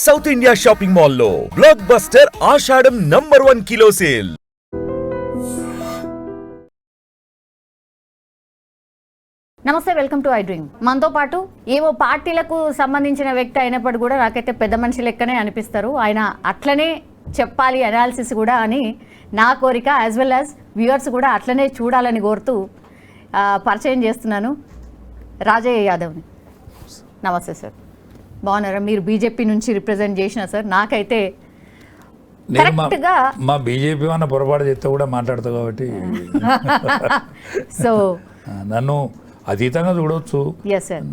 South India shopping మాల్లో block buster ఆషాఢం #1 kilo sale. నమస్తే, welcome to I dream. మనతో పాటు ఏవో పార్టీలకు సంబంధించిన వ్యక్తి అయినప్పుడు కూడా నాకైతే పెద్ద మనిషి లెక్కనే అనిపిస్తారు. ఆయన అట్లనే చెప్పాలి అనాలిసిస్ కూడా అని నా కోరిక, యాజ్ వెల్ యాజ్ వ్యూవర్స్ కూడా అట్లనే చూడాలని కోరుతూ పరిచయం చేస్తున్నాను రాజయ్య యాదవ్ని. నమస్తే సార్, బాగున్నారా? మీరు బీజేపీ నుంచి రిప్రజెంట్ చేసిన సార్, నాకైతే కరెక్ట్గా మా బీజేపీ అన్న పొరపాటు చేస్తే కూడా మాట్లాడతా కాబట్టి సో నన్ను అతీతంగా చూడవచ్చు,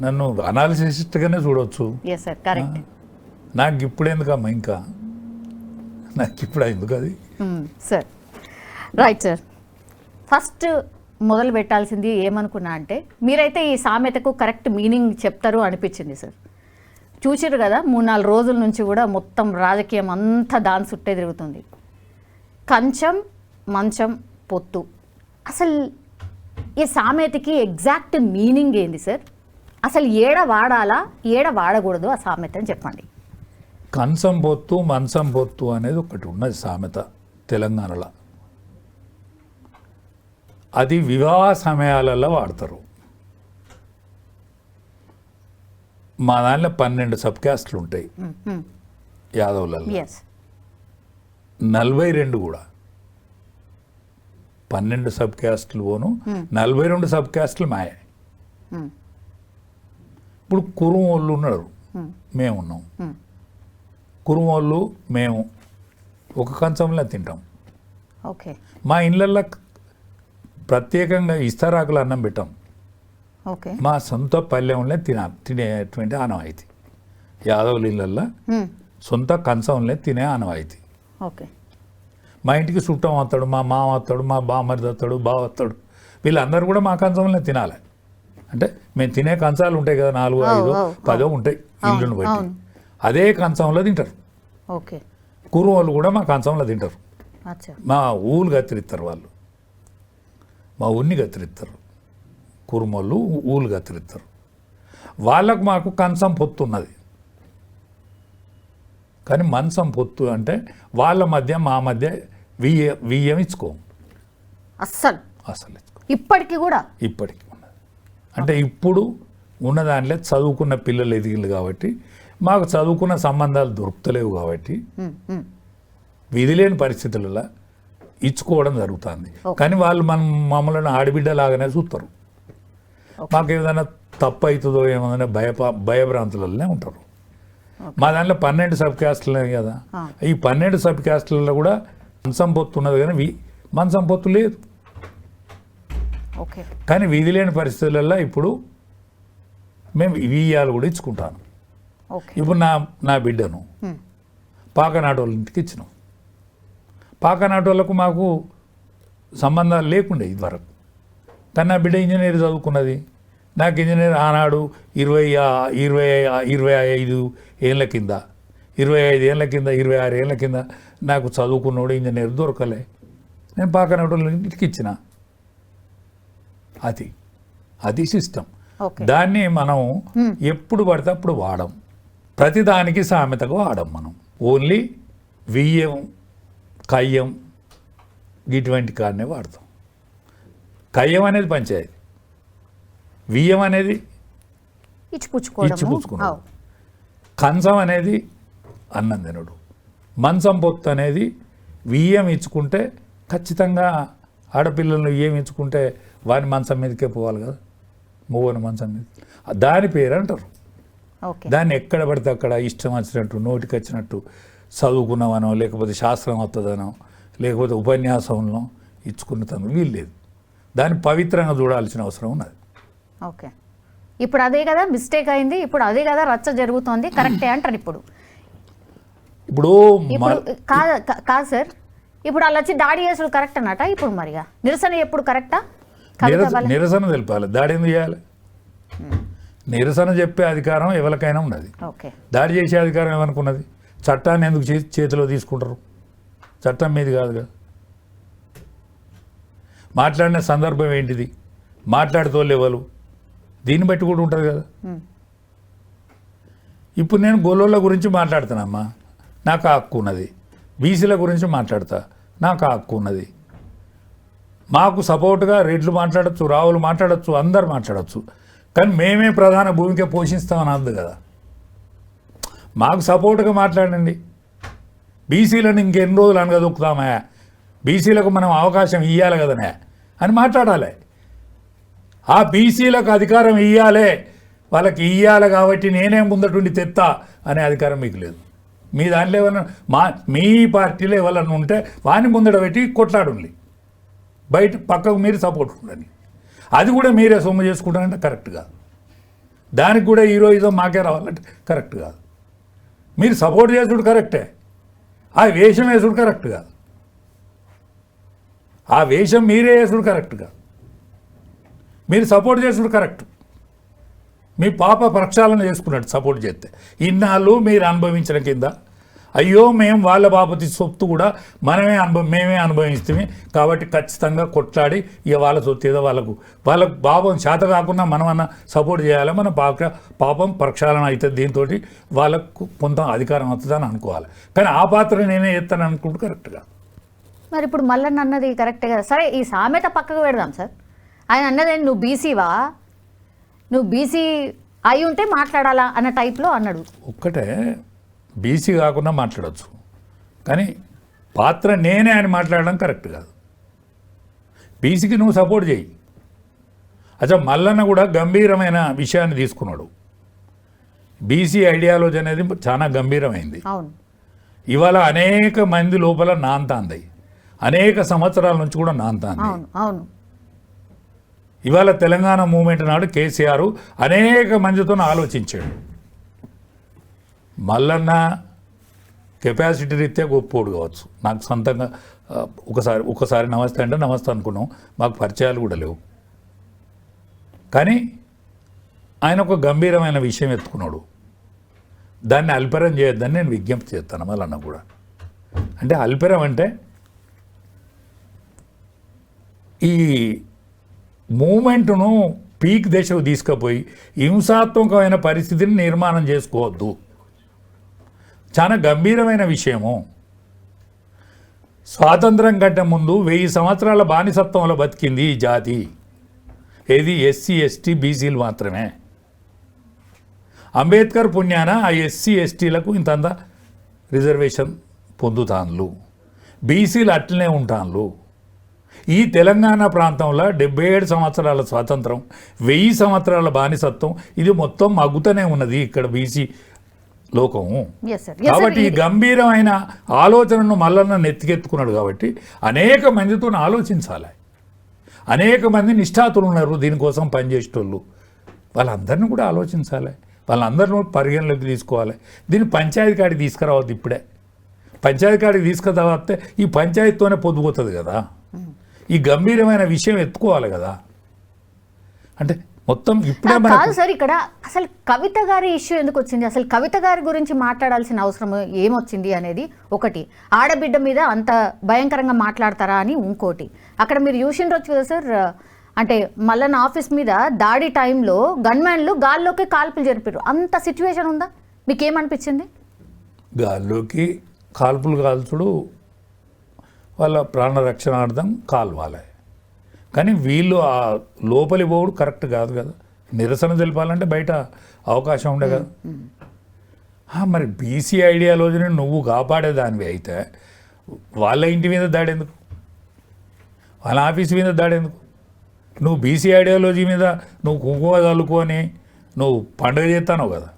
నన్ను అనాలిసిస్ట్గానే చూడవచ్చు. నాకు ఇప్పుడు ఎందుకమ్మా, ఇంకా నాకు ఇప్పుడు ఎందుకు అది సార్. రైట్ సార్, ఫస్ట్ మొదలు పెట్టాల్సింది ఏమనుకున్నా అంటే, మీరైతే ఈ సామెతకు కరెక్ట్ మీనింగ్ చెప్తారు అనిపించింది సార్. చూసిరు కదా, 3-4 రోజుల నుంచి కూడా మొత్తం రాజకీయం అంతా దాని చుట్టే తిరుగుతుంది. కంచం మంచం పొత్తు, అసలు ఈ సామెతకి ఎగ్జాక్ట్ మీనింగ్ ఏంది సార్? అసలు ఏడ వాడాలా, ఏడ వాడకూడదు ఆ సామెత అని చెప్పండి. కంచం పొత్తు మంచం పొత్తు అనేది ఒకటి ఉన్నది సామెత తెలంగాణలో. అది వివాహ సమయాలలో వాడతారు. మా దాంట్లో 12 సబ్ క్యాస్ట్లు ఉంటాయి యాదవులలో, 42 కూడా 12 సబ్ క్యాస్ట్లు పోను, 42 సబ్ క్యాస్ట్లు మాయే. ఇప్పుడు కురుం వాళ్ళు ఉన్నారు, మేమున్నాం. కురుం వాళ్ళు మేము ఒక కంచంలో తింటాం. మా ఇళ్ళల్లో ప్రత్యేకంగా ఇస్తరాకులు అన్నం పెట్టాం. మా సొంత పల్లెంలో తినేటువంటి ఆనవాయితీ. యాదవుల ఇళ్ళల్లో సొంత కంచంలో తినే ఆనవాయితీ. మా ఇంటికి చుట్టం వస్తాడు, మా మామ వస్తాడు, మా బామ్మరిది వస్తాడు, బావ వస్తాడు, వీళ్ళందరూ కూడా మా కంచంలో తినాలి. అంటే మేము తినే కంచాలు ఉంటాయి కదా, 4, 5, 10 ఉంటాయి ఇళ్ళను బట్టి, అదే కంచంలో తింటారు. కురుం వాళ్ళు కూడా మా కంచంలో తింటారు. మా ఊళ్ళు కత్తిరిస్తారు, వాళ్ళు మా ఊరిని కత్తిరిస్తారు. కురుమోళ్ళు ఊళ్ళు కత్తిరిస్తారు. వాళ్ళకు మాకు కంచం పొత్తు ఉన్నది. కానీ మంచం పొత్తు అంటే వాళ్ళ మధ్య మా మధ్య వియ్యం ఇచ్చుకోం అస్సలు ఇచ్చుకో. ఇప్పటికీ ఉన్నది. అంటే ఇప్పుడు ఉన్న దాంట్లో చదువుకున్న పిల్లలు ఎదిగిళ్ళు కాబట్టి, మాకు చదువుకున్న సంబంధాలు దొరుకుతలేవు కాబట్టి విధి లేని పరిస్థితులలో ఇచ్చుకోవడం జరుగుతుంది. కానీ వాళ్ళు మమ్మల్ని ఆడబిడ్డలాగానే చూస్తారు. మాకు ఏదైనా తప్పు అవుతుందో ఏమన్నా భయభ్రాంతులనే ఉంటారు. మా దాంట్లో 12 సబ్ క్యాస్ట్లే కదా, ఈ 12 సబ్ క్యాస్ట్లలో కూడా మంచం పొత్తు ఉన్నది, కానీ మంచం పొత్తు లేదు. కానీ విధి లేని పరిస్థితులలో ఇప్పుడు మేము వియ్యాలు కూడా ఇచ్చుకుంటాను. ఇప్పుడు నా బిడ్డను పాకనాటోళ్ళ ఇంటికి ఇచ్చినాం. పాకనాటోళ్ళకు మాకు సంబంధాలు లేకుండే ఇదివరకు. కానీ నా బిడ్డ ఇంజనీర్ చదువుకున్నది. నాకు ఇంజనీర్ ఆనాడు 25 ఏళ్ళ కింద, 25 ఏళ్ళ కింద, 26 ఏళ్ళ కింద నాకు చదువుకున్నాడు ఇంజనీర్ దొరకలే. నేను పాకనాటోళ్ళ ఇంటికి ఇచ్చిన. అది సిస్టమ్. దాన్ని మనం ఎప్పుడు పడితే అప్పుడు వాడం. ప్రతిదానికి సామెతగా వాడం మనం. ఓన్లీ వియ్యం, కయ్యం ఇటువంటి కాడనే వాడతాం. కయ్యం అనేది పంచాయతీ, వియ్యం అనేది ఇచ్చిపుచ్చుకున్నాడు, కంచం అనేది అన్నం తినడు, మంచం పొత్తు అనేది వియ్యం ఇచ్చుకుంటే ఖచ్చితంగా ఆడపిల్లలను వియ్యం ఇచ్చుకుంటే వాని మంచం మీదకే పోవాలి కదా, మూవని మంచం మీద. దాని పేరు అంటారు. దాన్ని ఎక్కడ పడితే అక్కడ ఇష్టం వచ్చినట్టు, నోటికి వచ్చినట్టు చదువుకున్నామనో, లేకపోతే శాస్త్రం వస్తుందనో, లేకపోతే ఉపన్యాసంలో ఇచ్చుకున్నతను వీలు లేదు. దాన్ని పవిత్రంగా చూడాల్సిన అవసరం ఉన్నది. ఇప్పుడు అదే కదా మిస్టేక్ అయింది, ఇప్పుడు అదే కదా రచ్చ జరుగుతోంది. కరెక్టే అంటారు. ఇప్పుడు కాదు సార్, ఇప్పుడు అలా వచ్చి దాడి చేసుడు కరెక్ట్ అన్నట. ఇప్పుడు మరిగా నిరసన ఎప్పుడు కరెక్టా? నిరసన తెలిపాలి, దాడి ఎందుకు చేయాలి? నిరసన చెప్పే అధికారం ఎవరికైనా ఉన్నది. దాడి చేసే అధికారం ఏమనుకున్నది? చట్టాన్ని ఎందుకు చేతిలో తీసుకుంటారు? చట్టం మీది కాదు కదా. మాట్లాడిన సందర్భం ఏంటిది, మాట్లాడుతోళ్ళు ఎవరు, దీన్ని బట్టి కూడా ఉంటుంది కదా. ఇప్పుడు నేను గొల్లోళ్ళ గురించి మాట్లాడుతానమ్మా, నాకు ఆ హక్కు ఉన్నది. బీసీల గురించి మాట్లాడతా, నాకు ఆ హక్కు ఉన్నది. మాకు సపోర్ట్గా రెడ్లు మాట్లాడచ్చు, రావులు మాట్లాడచ్చు, అందరు మాట్లాడచ్చు. కానీ మేమే ప్రధాన భూమిక పోషిస్తామని అంది కదా. మాకు సపోర్ట్గా మాట్లాడండి. బీసీలను ఇంకెన్ని రోజులు అనగదొక్కుతామా, బీసీలకు మనం అవకాశం ఇవ్వాలి కదనే అని మాట్లాడాలి. ఆ బీసీలకు అధికారం ఇవ్వాలి, వాళ్ళకి ఇవ్వాలి కాబట్టి నేనే ముందటుండి తెత్తా అనే అధికారం మీకు లేదు. మీ దాంట్లో ఏమన్నా మీ పార్టీలో ఎవరన్నా ఉంటే వాడిని ముందట పెట్టి కొట్లాడుండి, బయట పక్కకు మీరు సపోర్ట్ ఉండండి. అది కూడా మీరే సొమ్ము చేసుకుంటారంటే కరెక్ట్ కాదు. దానికి కూడా హీరోయిజం మాకే రావాలంటే కరెక్ట్ కాదు. మీరు సపోర్ట్ చేసుడు కరెక్టే, ఆ వేషం వేసుడు కరెక్ట్ కాదు. ఆ వేషం మీరే వేసుడు కరెక్ట్ కాదు, మీరు సపోర్ట్ చేసుడు కరెక్ట్. మీ పాప ప్రక్షాళన చేసుకున్నట్టు సపోర్ట్ చేస్తే ఇన్నాళ్ళు మీరు అనుభవించిన కింద, అయ్యో మేము వాళ్ళ బాపతి సొత్తు కూడా మేమే అనుభవిస్తామే కాబట్టి ఖచ్చితంగా కొట్లాడి ఇక వాళ్ళ సొత్తు ఏదో వాళ్ళకు పాపం చేత కాకుండా మనమన్నా సపోర్ట్ చేయాలి. మన పాపం ప్రక్షాళన అవుతుంది, దీంతో వాళ్ళకు కొంత అధికారం వస్తుందని అనుకోవాలి. కానీ ఆ పాత్ర నేనే ఎత్తాను అనుకుంటూ కరెక్ట్గా. మరి ఇప్పుడు మల్లన్న అన్నది కరెక్టే కదా. సరే, ఈ సామెత పక్కకు పెడదాం సార్. ఆయన అన్నది నువ్వు బీసీవా, నువ్వు బీసీ అయి ఉంటే మాట్లాడాలా అన్న టైప్లో అన్నాడు. ఒక్కటే బీసీ కాకుండా మాట్లాడచ్చు, కానీ పాత్ర నేనే అని మాట్లాడడం కరెక్ట్ కాదు. బీసీకి నువ్వు సపోర్ట్ చేయి. అచ్చా, మల్లన్న కూడా గంభీరమైన విషయాన్ని తీసుకున్నాడు. బీసీ ఐడియాలజీ అనేది చాలా గంభీరమైంది. అవును, ఇవాళ అనేక మంది లోపల నాంతాంది, అనేక సంవత్సరాల నుంచి కూడా నాంతాంది. అవును అవును. ఇవాళ తెలంగాణ మూమెంట్ నాడు కేసీఆర్ అనేక మందితో ఆలోచించాడు. మల్లన్న కెపాసిటీ రీత్యా గొప్పోడు కావచ్చు, నాకు సొంతంగా ఒకసారి నమస్తే అంటే నమస్తే అనుకున్నాం, మాకు పరిచయాలు కూడా లేవు. కానీ ఆయన ఒక గంభీరమైన విషయం ఎత్తుకున్నాడు. దాన్ని అల్పరం చేయొద్దని నేను విజ్ఞప్తి చేస్తాను మల్లన్న కూడా. అంటే అల్పరం అంటే ఈ మూమెంట్ను పీక్ దశకు తీసుకుపోయి హింసాత్మకమైన పరిస్థితిని నిర్మాణం చేసుకోవద్దు. చాలా గంభీరమైన విషయము. స్వాతంత్రం కంటే ముందు 1000 సంవత్సరాల బానిసత్వంలో బతికింది ఈ జాతి. ఏది ఎస్సీ ఎస్టీ బీసీలు మాత్రమే. అంబేద్కర్ పుణ్యాన ఆ ఎస్సీ ఎస్టీలకు ఇంతంత రిజర్వేషన్ పొందుతాన్లు, బీసీలు అట్లనే ఉంటాన్లు. ఈ తెలంగాణ ప్రాంతంలో 77 సంవత్సరాల స్వాతంత్రం, 1000 సంవత్సరాల బానిసత్వం, ఇది మొత్తం మగ్గుతూనే ఉన్నది ఇక్కడ బీసీ లోకము. కాబట్టి ఈ గంభీరమైన ఆలోచనను మల్లన్న నెత్తికెత్తుకున్నాడు. కాబట్టి అనేక మందితో ఆలోచించాలి. అనేక మంది నిష్ఠాతులు ఉన్నారు దీనికోసం పనిచేసేటోళ్ళు, వాళ్ళందరినీ కూడా ఆలోచించాలి, వాళ్ళందరినీ పరిగణలోకి తీసుకోవాలి. దీన్ని పంచాయతీ కాడికి తీసుకురావద్దు. ఇప్పుడే పంచాయతీ కాడికి తీసుకురావస్తే ఈ పంచాయతీతోనే పొద్దుపోతుంది కదా. ఈ గంభీరమైన విషయం ఎత్తుకోవాలి కదా. అంటే మొత్తం ఇప్పుడే కాదు సార్. ఇక్కడ అసలు కవిత గారి ఇష్యూ ఎందుకు వచ్చింది, అసలు కవిత గారి గురించి మాట్లాడాల్సిన అవసరం ఏమొచ్చింది అనేది ఒకటి. ఆడబిడ్డ మీద అంత భయంకరంగా మాట్లాడతారా అని ఇంకోటి. అక్కడ మీరు చూసిండ్రొచ్చు కదా సార్, అంటే మల్లన్న ఆఫీస్ మీద దాడి టైంలో గన్మ్యాన్లు గాల్లోకి కాల్పులు జరిపారు. అంత సిచ్యువేషన్ ఉందా? మీకేమనిపించింది? గాల్లోకి కాల్పులు కాల్చుడు వాళ్ళ ప్రాణరక్షణార్థం కాల్వాలి, కానీ వీళ్ళు ఆ లోపలి పోవుడు కరెక్ట్ కాదు కదా. నిరసన తెలిపాలంటే బయట అవకాశం ఉండే కదా. మరి బీసీ ఐడియాలజీని నువ్వు కాపాడేదానివి అయితే వాళ్ళ ఇంటి మీద దాడి ఎందుకు, వాళ్ళ ఆఫీస్ మీద దాడి ఎందుకు? నువ్వు బీసీ ఐడియాలజీ మీద నువ్వు కుంకుమ చల్లుకొని నువ్వు పండుగ చేస్తావు కదా.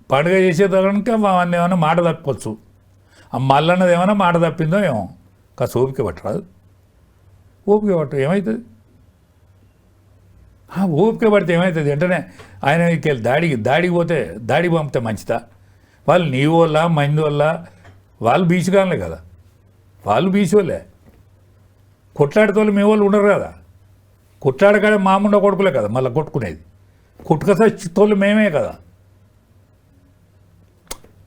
పండుగ చేసేదానికి అవన్నీ ఏమైనా మాట తప్పవచ్చు. మల్లన్నది ఏమైనా మాట తప్పిందో ఏమో, కాస్త ఓపిక పట్టరాదు. ఓపిక పట్టు, ఏమవుతుంది? ఓపిక పడితే ఏమవుతుంది? వెంటనే ఆయన దాడికి పోతే దాడికి పంపితే మంచిదా? వాళ్ళు నీ వల్ల మంది వల్ల వాళ్ళు బీచ్ కాలే కదా, వాళ్ళు బీచ్ వాళ్ళే. కొట్లాడేతోళ్ళు మీ వాళ్ళు ఉండరు కదా. కొట్లాడకాడే మామూండ కొడుకులే కదా మళ్ళీ కొట్టుకునేది. కొట్టుకతోళ్ళు మేమే కదా.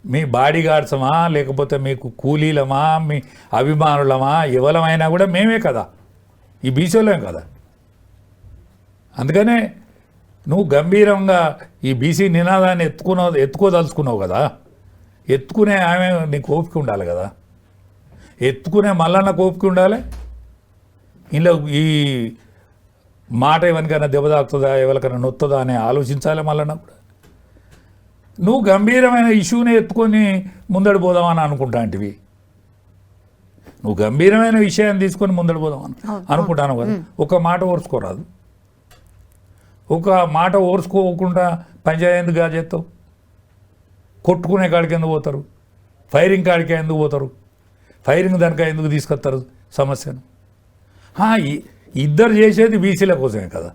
మీ బాడీ గార్డ్సమా లేకపోతే మీకు కూలీలమా మీ అభిమానులమా ఎవరమైనా కూడా మేమే కదా, ఈ బీసీలోం కదా. అందుకనే నువ్వు గంభీరంగా ఈ బీసీ నినాదాన్ని ఎత్తుకోదలుచుకున్నావు కదా, ఎత్తుకునే ఆమె నీకు ఓపిక ఉండాలి కదా, ఎత్తుకునే మల్లన్న ఓపిక ఉండాలి. ఇంట్లో ఈ మాట ఎవరికైనా దెబ్బ తాకుతుందా, ఎవరికైనా నొత్తుందా అని ఆలోచించాలి మల్లన్న కూడా. నువ్వు గంభీరమైన ఇష్యూని ఎత్తుకొని ముందడి పోదామని అనుకుంటాంటివి. నువ్వు గంభీరమైన విషయాన్ని తీసుకొని ముందడి పోదామని అనుకుంటాను కదా. ఒక మాట ఓర్చుకోరాదు, ఒక మాట ఓర్చుకోకుండా పంచాయతీ ఎందుకు చేస్తావు? కొట్టుకునే కాడికి ఎందుకు పోతారు? ఫైరింగ్ కాడికి ఎందుకు పోతారు? ఫైరింగ్ దానికా ఎందుకు తీసుకొస్తారు సమస్యను? ఇద్దరు చేసేది బీసీల కోసమే కదా.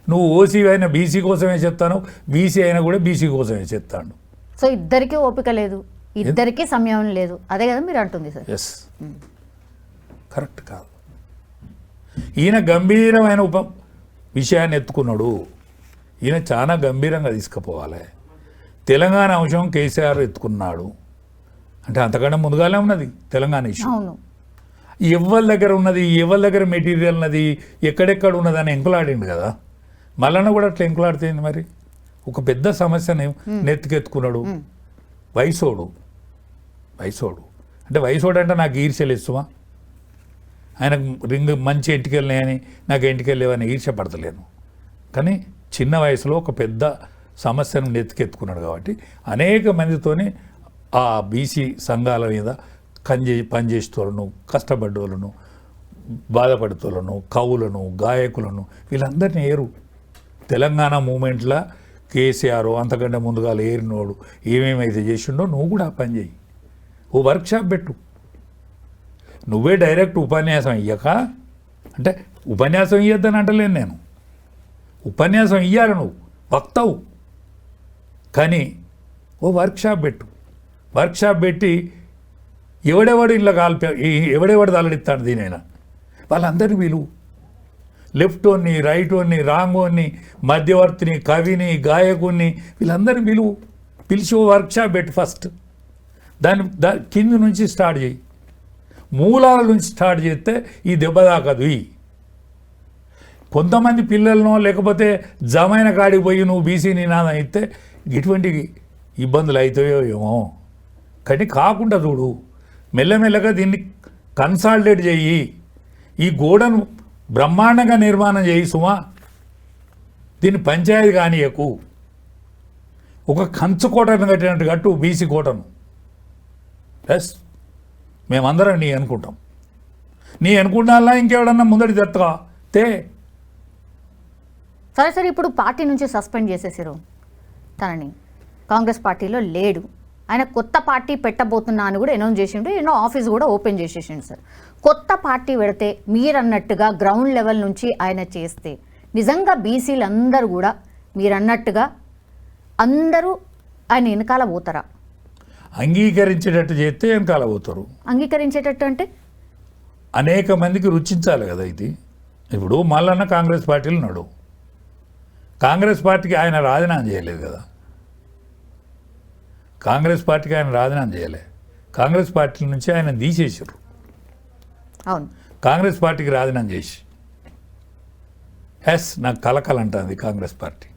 నువ్వు ఓసీ అయినా బీసీ కోసమే చెప్తాను, బీసీ అయినా కూడా బీసీ కోసమే చెప్తాను. సో ఇద్దరికీ ఓపిక లేదు, ఇద్దరికీ సమయం లేదు, అదే కదా మీరు అంటుంది సార్. ఎస్, కరెక్ట్ కాదు. ఈయన గంభీరమైన విషయాన్ని ఎత్తుకున్నాడు, ఈయన చాలా గంభీరంగా తీసుకుపోవాలి. తెలంగాణ అంశం కేసీఆర్ ఎత్తుకున్నాడు అంటే అంతకంటే ముందుగానే ఉన్నది తెలంగాణ ఇష్యూ. ఎవరి దగ్గర ఉన్నది, ఎవరి దగ్గర మెటీరియల్ ఉన్నది, ఎక్కడెక్కడ ఉన్నదని ఎంకులాడిండు కదా. మల్లన్న కూడా అట్లా ఎంకులాడితేంది మరి. ఒక పెద్ద సమస్యని నెత్తికెత్తుకున్నాడు. వయసోడు అంటే వయసోడు అంటే నాకు ఈర్ష్యలు ఇస్తుమా, ఆయనకు మంచి ఎంటికెళ్ళినాయని నాకు ఎంటికెళ్ళేవని ఈర్ష్య పడతలేను. కానీ చిన్న వయసులో ఒక పెద్ద సమస్యను నెత్తికెత్తుకున్నాడు కాబట్టి అనేక మందితోని ఆ బీసీ సంఘాల మీద పనిచేసేటోళ్ళను, కష్టపడ్డోళ్ళను, బాధపడేటోళ్ళను, కవులను, గాయకులను వీళ్ళందరినీ ఏరు. తెలంగాణ మూమెంట్లో కేసీఆర్ అంతకంటే ముందుగా ఏరినోడు ఏమేమైతే చేసిండో నువ్వు కూడా ఆ పని చేయి. ఓ వర్క్షాప్ పెట్టు. నువ్వే డైరెక్ట్ ఉపన్యాసం ఇయ్యక, అంటే ఉపన్యాసం ఇయ్యొద్దని అంటలేను నేను, ఉపన్యాసం ఇయ్యాలి, నువ్వు వక్తవు. కానీ ఓ వర్క్షాప్ పెట్టు. వర్క్షాప్ పెట్టి ఎవడెవడు ఇళ్ళ ఎవడెవడు తలడిస్తాడు దీనైనా వాళ్ళందరినీ పిలువు. లెఫ్ట్ ఓన్ని, రైట్ ఓన్ని, రాంగ్ ఓన్ని, మధ్యవర్తిని, కవిని, గాయకుని వీళ్ళందరినీ పిలిచి ఓ వర్క్షాప్ పెట్టు. ఫస్ట్ దాని కింది నుంచి స్టార్ట్ చేయి, మూలాల నుంచి స్టార్ట్ చేస్తే ఈ దెబ్బ తాకదు. కొంతమంది పిల్లలను లేకపోతే జమైన కాడికి పోయి నువ్వు బీసీ నినాదం ఇస్తే ఇటువంటి ఇబ్బందులు అవుతాయో ఏమో. కానీ కాకుండా చూడు, మెల్లమెల్లగా దీన్ని కన్సాలిడేట్ చేయి. ఈ గోడను బ్రహ్మాండంగా నిర్మాణం చేయి సుమా. దీన్ని పంచాయతీ కానీయకు. ఒక కంచు కోటను కట్టినట్టు కట్టు బీసీ కోటను. ఎస్, మేమందరం నీ అనుకుంటాం. నీ అనుకుంటాలా ఇంకెవడన్నా ముందడి తెత్తగా తే. సరే ఇప్పుడు పార్టీ నుంచి సస్పెండ్ చేసేసారు తనని, కాంగ్రెస్ పార్టీలో లేడు. ఆయన కొత్త పార్టీ పెట్టబోతున్నా అని కూడా అనౌన్స్ చేసిండు, ఎన్నో ఆఫీస్ కూడా ఓపెన్ చేసేసిండు సార్. కొత్త పార్టీ పెడితే మీరన్నట్టుగా గ్రౌండ్ లెవెల్ నుంచి ఆయన చేస్తే నిజంగా బీసీలు అందరూ కూడా మీరన్నట్టుగా అందరూ ఆయన వెనకాల పోతారా? అంగీకరించేటట్టు చేస్తే వెనకాల పోతారు. అంగీకరించేటట్టు అంటే అనేక మందికి రుచించాలి కదా ఇది. ఇప్పుడు మల్లన్న కాంగ్రెస్ పార్టీలు ఉన్నాడు, కాంగ్రెస్ పార్టీకి ఆయన రాజీనామా చేయలేదు కదా. కాంగ్రెస్ పార్టీకి ఆయన రాజీనామా చేయలే, కాంగ్రెస్ పార్టీ నుంచి ఆయన తీసేసారు. అవును, కాంగ్రెస్ పార్టీకి రాజీనామా చేసి ఎస్ నాకు కలకలంటుంది కాంగ్రెస్ పార్టీ,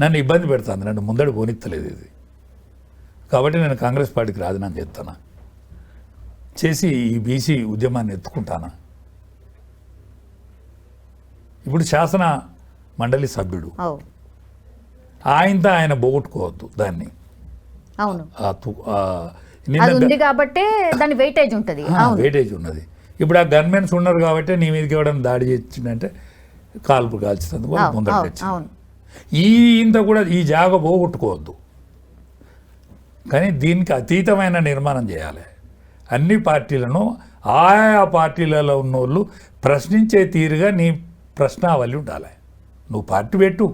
నన్ను ఇబ్బంది పెడుతుంది, నన్ను ముందడి పోనిత్తలేదు ఇది, కాబట్టి నేను కాంగ్రెస్ పార్టీకి రాజీనామా చేస్తానా, చేసి ఈ బీసీ ఉద్యమాన్ని ఎత్తుకుంటానా. ఇప్పుడు శాసన మండలి సభ్యుడు, ఆయనతో ఆయన పోగొట్టుకోవద్దు దాన్ని. అవును, అది ఉంది కాబట్టి దాని వెయిటేజ్ ఉంటుంది, వెయిటేజ్ ఉన్నది. ఇప్పుడు ఆ గన్మెన్స్ ఉన్నారు కాబట్టి నీ మీదకి ఎవడన్నా దాడి చేసిందంటే కాల్పు కాల్చుతుంది ముందర. ఈ ఇంత కూడా ఈ జాగ పోగొట్టుకోవద్దు. కానీ దీనికి అతీతమైన నిర్మాణం చేయాలి. అన్ని పార్టీలను ఆయా పార్టీలలో ఉన్నోళ్ళు ప్రశ్నించే తీరుగా నీ ప్రశ్నావళి ఉండాలి. నువ్వు పార్టీ పెట్టు,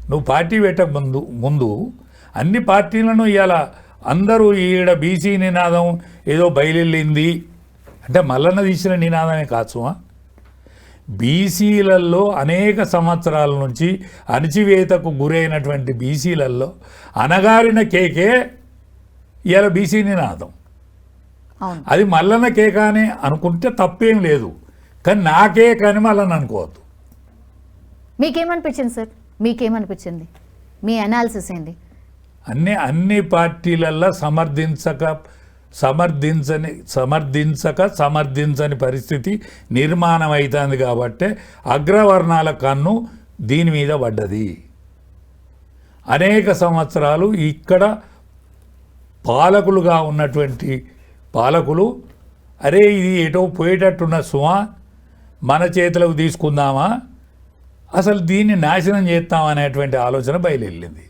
నువ్వు పార్టీ పెట్టక ముందు అన్ని పార్టీలను ఇవాళ అందరూ ఈడ బీసీ నినాదం ఏదో బయలుదేరింది అంటే మల్లన్న తీసిన నినాదమే కాచుమా. బీసీలలో అనేక సంవత్సరాల నుంచి అణచివేతకు గురైనటువంటి బీసీలలో అనగారిన కేకే ఇవాళ బీసీ నినాదం. అది మల్లన్న కేక అని అనుకుంటే తప్పేం లేదు, కానీ నా కేక్ అని మల్లన్న అనుకోవద్దు. మీకేమనిపించింది సార్? మీకేమనిపించింది? మీ అనాలిసిస్ ఏంది? అన్ని పార్టీలల్లో సమర్థించని పరిస్థితి నిర్మాణం అవుతుంది కాబట్టి అగ్రవర్ణాల కన్ను దీని మీద పడ్డది. అనేక సంవత్సరాలు ఇక్కడ పాలకులుగా ఉన్నటువంటి పాలకులు అరే ఇది ఎటో పోయేటట్టున్న సుమా, మన చేతులకు తీసుకుందామా, అసలు దీన్ని నాశనం చేస్తామనేటువంటి ఆలోచన బయలుదేరింది.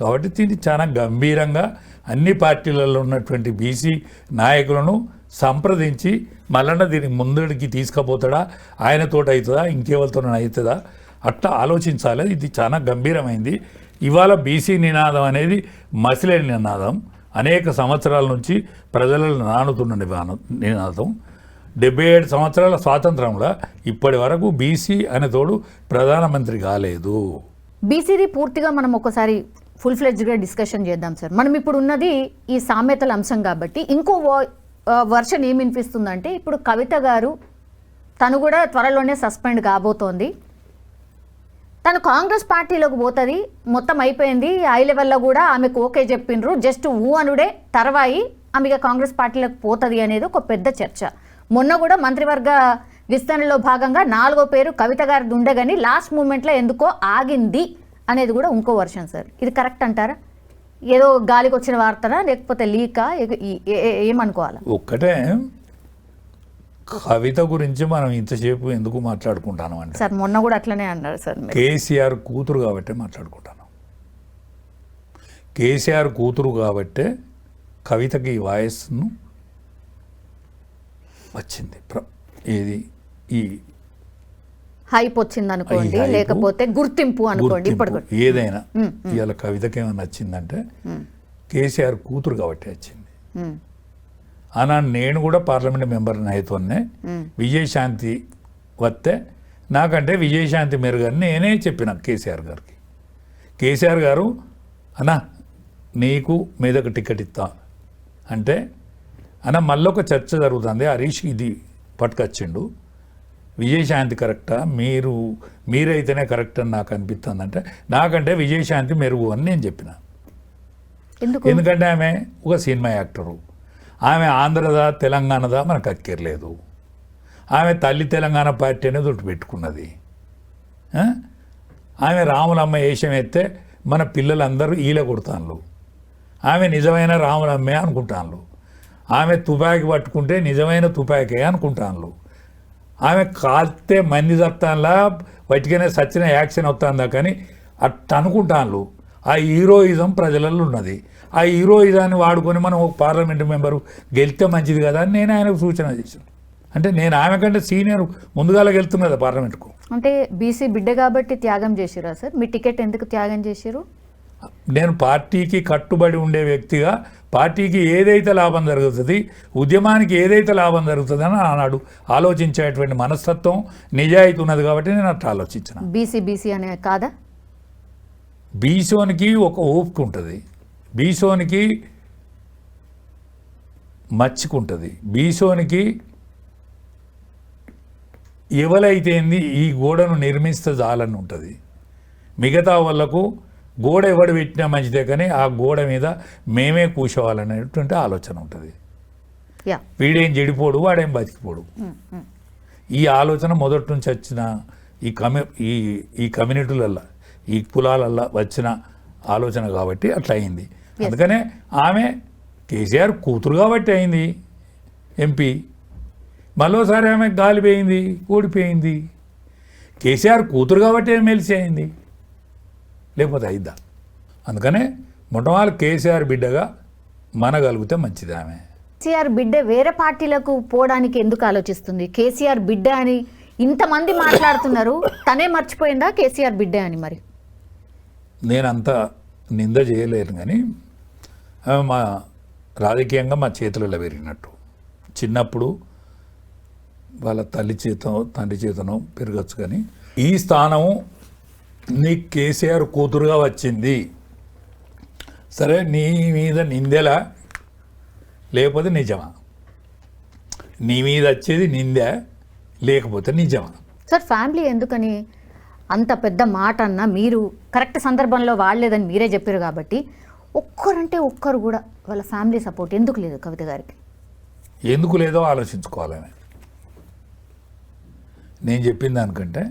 కాబట్టి దీన్ని చాలా గంభీరంగా అన్ని పార్టీలలో ఉన్నటువంటి బీసీ నాయకులను సంప్రదించి మళ్ళీ దీనికి ముందడికి తీసుకుపోతాడా, ఆయనతోటి అవుతుందా, ఇంకెవరితో అవుతుందా, అట్లా ఆలోచించాలి. ఇది చాలా గంభీరమైంది. ఇవాళ బీసీ నినాదం అనేది మసిలేని నినాదం, అనేక సంవత్సరాల నుంచి ప్రజలను నానుతున్న నినాదం. 77 సంవత్సరాల స్వాతంత్రంలో ఇప్పటి వరకు బీసీ అనే తోడు ప్రధానమంత్రి కాలేదు. బీసీది పూర్తిగా మనం ఒకసారి ఫుల్ ఫ్లెడ్జ్గా డిస్కషన్ చేద్దాం సార్. మనం ఇప్పుడు ఉన్నది ఈ సామెతల అంశం కాబట్టి ఇంకో వర్షన్ ఏమి వినిపిస్తుందంటే, ఇప్పుడు కవిత గారు తను కూడా త్వరలోనే సస్పెండ్ కాబోతోంది. తను కాంగ్రెస్ పార్టీలోకి పోతుంది, మొత్తం అయిపోయింది. హై లెవెల్లో కూడా ఆమెకు ఓకే చెప్పిండ్రు, జస్ట్ ఊ అనుడే తర్వాయి ఆమె కాంగ్రెస్ పార్టీలోకి పోతుంది అనేది ఒక పెద్ద చర్చ. మొన్న కూడా మంత్రివర్గ విస్తరణలో భాగంగా 4వ పేరు కవిత గారిది ఉండే కానీ లాస్ట్ మూమెంట్లో ఎందుకో ఆగింది అనేది కూడా ఇంకో వర్షన్ సార్. ఇది కరెక్ట్ అంటారా? ఏదో గాలికి వచ్చిన వార్తనా లేకపోతే లీకా, ఏమనుకోవాలా? ఒక్కటే కవిత గురించి మనం ఇంతసేపు ఎందుకు మాట్లాడుకుంటాను అంటే సార్ మొన్న కూడా అట్లనే అన్నారు సార్. కేసీఆర్ కూతురు కాబట్టే మాట్లాడుకుంటాను. కేసీఆర్ కూతురు కాబట్టే కవితకి ఈ వాయిస్ను వచ్చింది. ఏది ఈ హైప్ వచ్చింది అనుకోండి, లేకపోతే గుర్తింపు అనుకోండి, ఇప్పుడు ఏదైనా ఇవాళ కవితకి ఏమైనా వచ్చిందంటే కేసీఆర్ కూతురు కాబట్టి వచ్చింది. అలా నేను కూడా పార్లమెంట్ మెంబర్ని అయితేనే విజయశాంతి వస్తే నాకంటే విజయశాంతి మెరుగని నేనే చెప్పిన కేసీఆర్ గారికి. కేసీఆర్ గారు అన్నా నీకు మీదకు టికెట్ ఇస్తా అంటే అన్న మళ్ళొక చర్చ జరుగుతుంది, హరీష్ ఇది పట్టుకొచ్చిండు, విజయశాంతి కరెక్టా, మీరైతేనే కరెక్ట్ అని నాకు అనిపిస్తుంది అంటే నాకంటే విజయశాంతి మెరుగు అని నేను చెప్పిన. ఎందుకంటే ఆమె ఒక సినిమా యాక్టరు, ఆమె ఆంధ్రదా తెలంగాణదా మనకు అక్కర్లేదు, ఆమె తల్లి తెలంగాణ పార్టీ అనేది ఒకటి పెట్టుకున్నది. ఆమె రాములమ్మ వేషం ఎత్తే మన పిల్లలందరూ ఈల కొడతాను, ఆమె నిజమైన రాములమ్మే అనుకుంటాను, ఆమె తుపాకీ పట్టుకుంటే నిజమైన తుపాకీ అనుకుంటాను, ఆమె కాల్తే మంది చస్తానులా బయటికనే సచిన యాక్షన్ అవుతుందా కానీ అట్ట అనుకుంటాను. ఆ హీరోయిజం ప్రజలలో ఉన్నది. ఆ హీరోయిజాన్ని వాడుకొని మనం ఒక పార్లమెంటు మెంబరు గెలిస్తే మంచిది కదా అని నేను ఆయనకు సూచన చేశాను. అంటే నేను ఆమె కంటే సీనియర్ ముందుగాల వెళ్తున్నా కదా పార్లమెంట్కు. అంటే బీసీ బిడ్డ కాబట్టి త్యాగం చేసిరా సార్? మీ టికెట్ ఎందుకు త్యాగం చేసిరు? నేను పార్టీకి కట్టుబడి ఉండే వ్యక్తిగా పార్టీకి ఏదైతే లాభం జరుగుతుంది, ఉద్యమానికి ఏదైతే లాభం జరుగుతుంది అని ఆనాడు ఆలోచించేటువంటి మనస్తత్వం నిజాయితీ ఉన్నది కాబట్టి నేను అట్లా ఆలోచించిన. బీసీ అనే కాదా? బీసోనికి ఒక ఓపిక ఉంటుంది, బీసోనికి మచ్చికుంటుంది, బీసోనికి ఎవరైతేంది ఈ గోడను నిర్మిస్తే చాలని ఉంటుంది. మిగతా వాళ్ళకు గోడ ఎవడు పెట్టినా మంచిదే కానీ ఆ గోడ మీద మేమే కూర్చోవాలనేటువంటి ఆలోచన ఉంటుంది. వీడేం చెడిపోడు, వాడేం బతికిపోడు. ఈ ఆలోచన మొదటి నుంచి వచ్చిన ఈ కమ్యూనిటీలల్లో ఈ కులాలల్లో వచ్చిన ఆలోచన కాబట్టి అట్లా అయింది. అందుకనే ఆమె కేసీఆర్ కూతురు కాబట్టి అయింది ఎంపీ. మరోసారి ఆమె గాలిపోయింది, ఓడిపోయింది. కేసీఆర్ కూతురు కాబట్టి ఎమ్మెల్సీ అయింది, లేకపోతే అయిద్దా? అందుకనే మొట్టమొదటి కేసీఆర్ బిడ్డగా మనగలిగితే మంచిది. ఆమె కేసీఆర్ బిడ్డ వేరే పార్టీలకు పోవడానికి ఎందుకు ఆలోచిస్తుంది? కేసీఆర్ బిడ్డ అని ఇంతమంది మాట్లాడుతున్నారు, తనే మర్చిపోయిందా కేసీఆర్ బిడ్డ అని? మరి నేనంతా నింద చేయలేను కానీ మా రాజకీయంగా మా చేతులలో పెరిగినట్టు. చిన్నప్పుడు వాళ్ళ తల్లి చేతనో తండ్రి చేతనో పెరగచ్చు కానీ ఈ స్థానము నీ కేసీఆర్ కూతురుగా వచ్చింది, సరే నీ మీద నిందెలా లేకపోతే నిజమా? నీ మీద వచ్చేది నిందే లేకపోతే నిజమా? సార్ ఫ్యామిలీ ఎందుకని అంత పెద్ద మాట అన్న మీరు కరెక్ట్ సందర్భంలో వాడలేదని మీరే చెప్పారు కాబట్టి ఒక్కరంటే ఒక్కరు కూడా వాళ్ళ ఫ్యామిలీ సపోర్ట్ ఎందుకు లేదు కవిత గారికి? ఎందుకు లేదో ఆలోచించుకోవాలని నేను చెప్పిన దానికంటే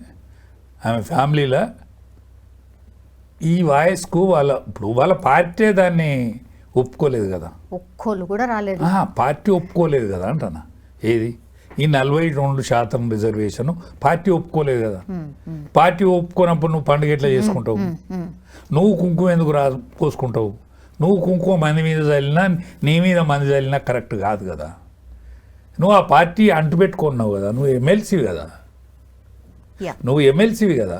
ఆమె ఫ్యామిలీలో ఈ వాయిస్కు వాళ్ళ పార్టీ దాన్ని ఒప్పుకోలేదు కదా, ఒక్కళ్ళు కూడా రాలేదు. పార్టీ ఒప్పుకోలేదు కదా అంటనా. ఏది ఈ 42% రిజర్వేషన్ పార్టీ ఒప్పుకోలేదు కదా. పార్టీ ఒప్పుకోనప్పుడు నువ్వు పండుగ ఎట్లా చేసుకుంటావు? నువ్వు కుంకుమ ఎందుకు పోసుకుంటావు? నువ్వు కుంకుమ మంది మీద చల్లినా నీ మీద మంది చల్లినా కరెక్ట్ కాదు కదా. నువ్వు ఆ పార్టీ అంటుపెట్టుకున్నావు కదా, నువ్వు ఎమ్మెల్సీవి కదా, నువ్వు ఎమ్మెల్సీవి కదా.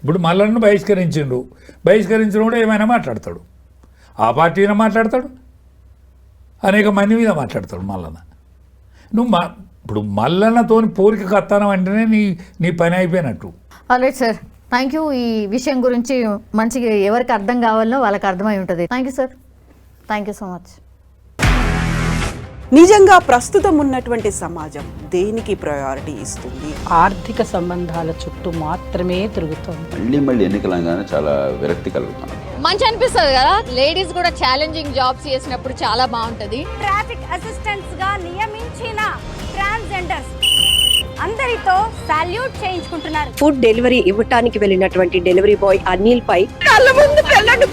ఇప్పుడు మల్లన్న బహిష్కరించిన కూడా ఏమైనా మాట్లాడతాడు, ఆ పార్టీ అయినా మాట్లాడతాడు, అనేక మంది మీద మాట్లాడతాడు మల్లన్న. నువ్వు ఇప్పుడు మల్లన్నతోని పోలిక కత్తానం అంటేనే నీ పని అయిపోయినట్టు. Alright sir, thank you. ఈ విషయం గురించి మంచిగా ఎవరికి అర్థం కావాలో వాళ్ళకి అర్థమై ఉంటుంది. Thank you sir, thank you so much. నిజంగా ప్రస్తుతం ఉన్నటువంటి సమాజం దేనికి ప్రయారిటీ ఇస్తుంది? ఆర్థిక సంబంధాల చుట్టూ మాత్రమే తిరుగుతోంది. మళ్ళీ ఎన్నికలంగానే చాలా విరక్తి కలుగుతున్నాం. మంచి అనిపిస్తుంది కదా, లేడీస్ కూడా ఛాలెంజింగ్ జాబ్స్ చేసినప్పుడు చాలా బాగుంటది. ట్రాఫిక్ అసిస్టెంట్స్ గా నియమించిన ట్రాన్స్జెండర్స్ అందరితో సాల్యూట్ చేయించుకుంటున్నారు. ఫుడ్ డెలివరీ ఇవ్వటానికి వెళ్ళినటువంటి డెలివరీ బాయ్ అనిల్ పై కళ్ళ ముందు పిల్లల్ని